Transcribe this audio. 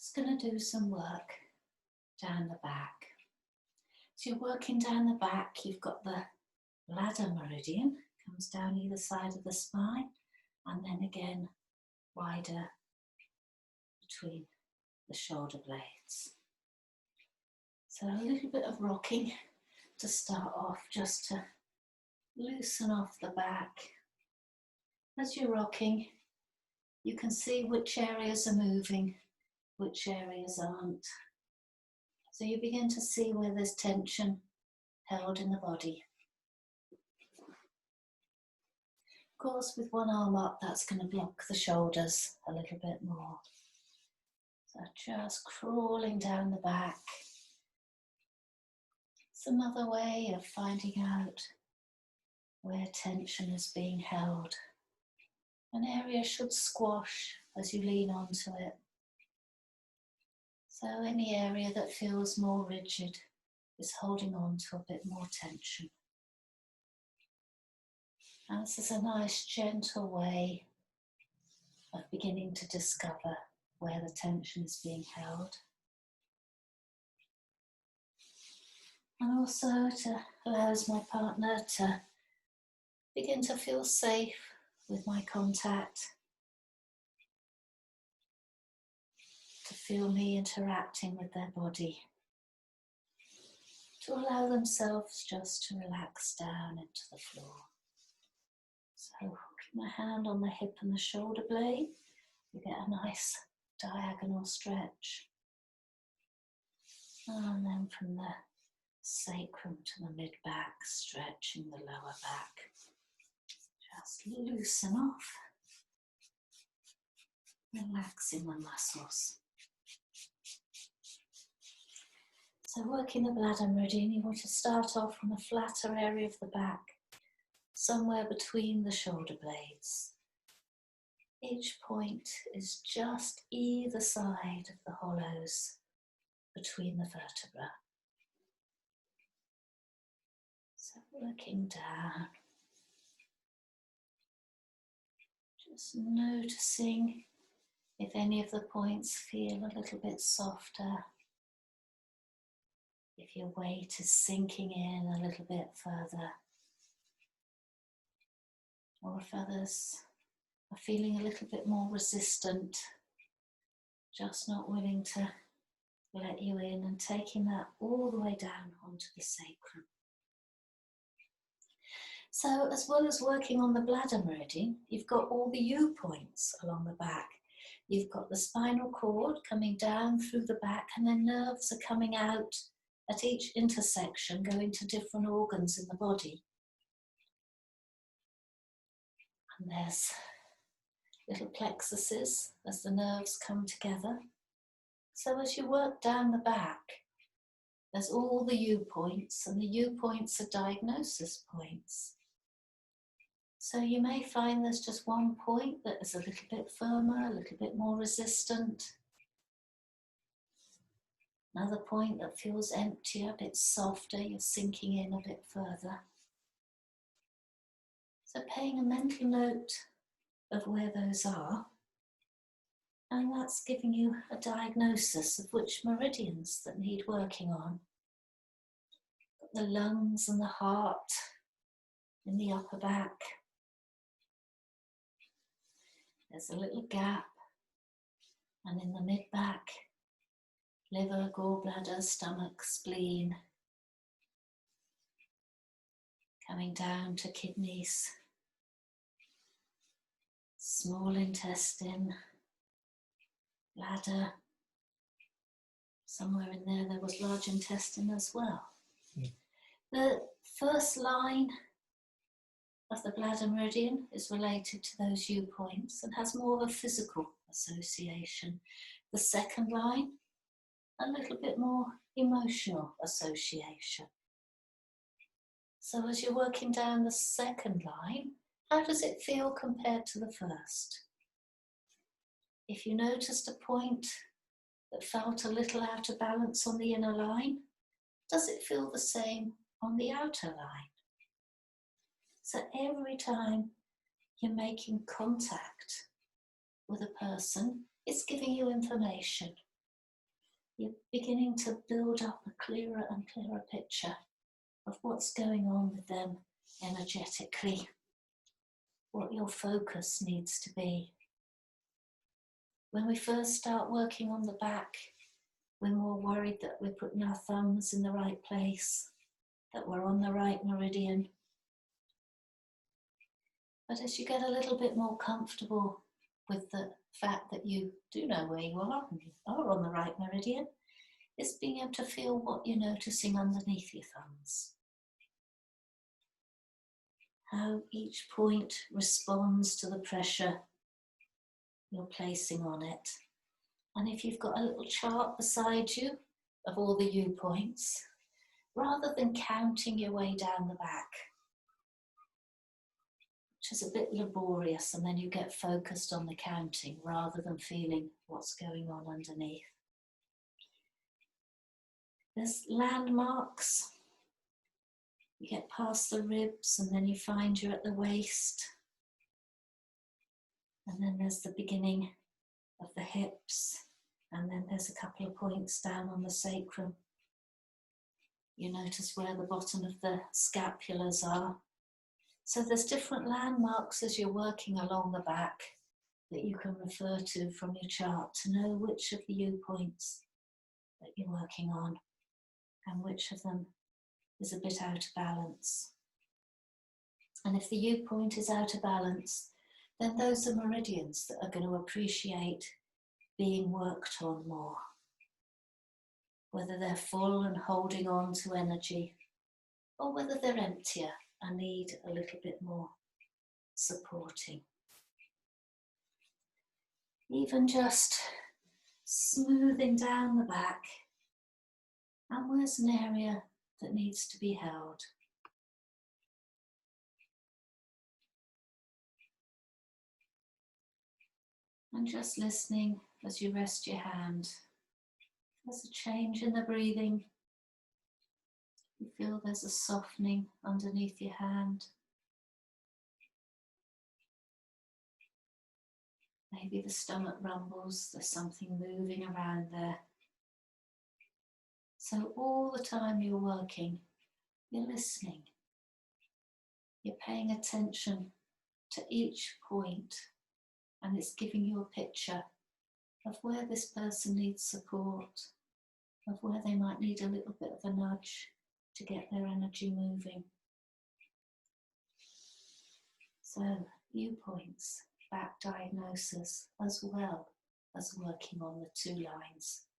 Just going to do some work down the back. So you're working down the back, you've got the bladder meridian, comes down either side of the spine, and then again wider between the shoulder blades. So a little bit of rocking to start off, just to loosen off the back. As you're rocking, you can see which areas are moving, which areas aren't. So you begin to see where there's tension held in the body. Of course, with one arm up, that's going to block the shoulders a little bit more. So just crawling down the back. It's another way of finding out where tension is being held. An area should squash as you lean onto it. So any area that feels more rigid is holding on to a bit more tension. And this is a nice gentle way of beginning to discover where the tension is being held. And also allows my partner to begin to feel safe with my contact, to feel me interacting with their body, to allow themselves just to relax down into the floor. So hooking my hand on the hip and the shoulder blade, you get a nice diagonal stretch. And then from the sacrum to the mid-back, stretching the lower back. Just loosen off, relaxing the muscles. So working the bladder meridian, you want to start off from the flatter area of the back, somewhere between the shoulder blades. Each point is just either side of the hollows between the vertebra. So working down, just noticing if any of the points feel a little bit softer, if your weight is sinking in a little bit further, or if others are feeling a little bit more resistant, just not willing to let you in, and taking that all the way down onto the sacrum. So as well as working on the bladder meridian, you've got all the U points along the back. You've got the spinal cord coming down through the back, and then nerves are coming out at each intersection, going to different organs in the body. And there's little plexuses as the nerves come together. So as you work down the back, there's all the U points, and the U points are diagnosis points. So you may find there's just one point that is a little bit firmer, a little bit more resistant. Another point that feels emptier, a bit softer, you're sinking in a bit further. So paying a mental note of where those are, and that's giving you a diagnosis of which meridians that need working on. Got the lungs and the heart in the upper back. There's a little gap, and in the mid-back, liver, gallbladder, stomach, spleen, coming down to kidneys, small intestine, bladder. Somewhere in there was large intestine as well. The first line of the bladder meridian is related to those U points and has more of a physical association. The second line, a little bit more emotional association. So as you're working down the second line, how does it feel compared to the first? If you noticed a point that felt a little out of balance on the inner line, does it feel the same on the outer line? So every time you're making contact with a person, it's giving you information. you're beginning to build up a clearer and clearer picture of what's going on with them energetically, what your focus needs to be. When we first start working on the back, we're more worried that we're putting our thumbs in the right place, that we're on the right meridian. But as you get a little bit more comfortable with the fact that you do know where you are and you are on the right meridian, it's being able to feel what you're noticing underneath your thumbs. How each point responds to the pressure you're placing on it. And if you've got a little chart beside you of all the U points, rather than counting your way down the back, which is a bit laborious, and then you get focused on the counting rather than feeling what's going on underneath. There's landmarks. You get past the ribs and then you find you're at the waist. And then there's the beginning of the hips. And then there's a couple of points down on the sacrum. You notice where the bottom of the scapulas are. So there's different landmarks as you're working along the back that you can refer to from your chart to know which of the U points that you're working on and which of them is a bit out of balance. And if the U point is out of balance, then those are meridians that are going to appreciate being worked on more. Whether they're full and holding on to energy, or whether they're emptier and need a little bit more supporting. Even just smoothing down the back, and where's an area that needs to be held. And just listening as you rest your hand. There's a change in the breathing. You feel there's a softening underneath your hand. Maybe the stomach rumbles, there's something moving around there. So all the time you're working, you're listening. You're paying attention to each point, and it's giving you a picture of where this person needs support, of where they might need a little bit of a nudge to get their energy moving. So, U points, back diagnosis, as well as working on the 2 lines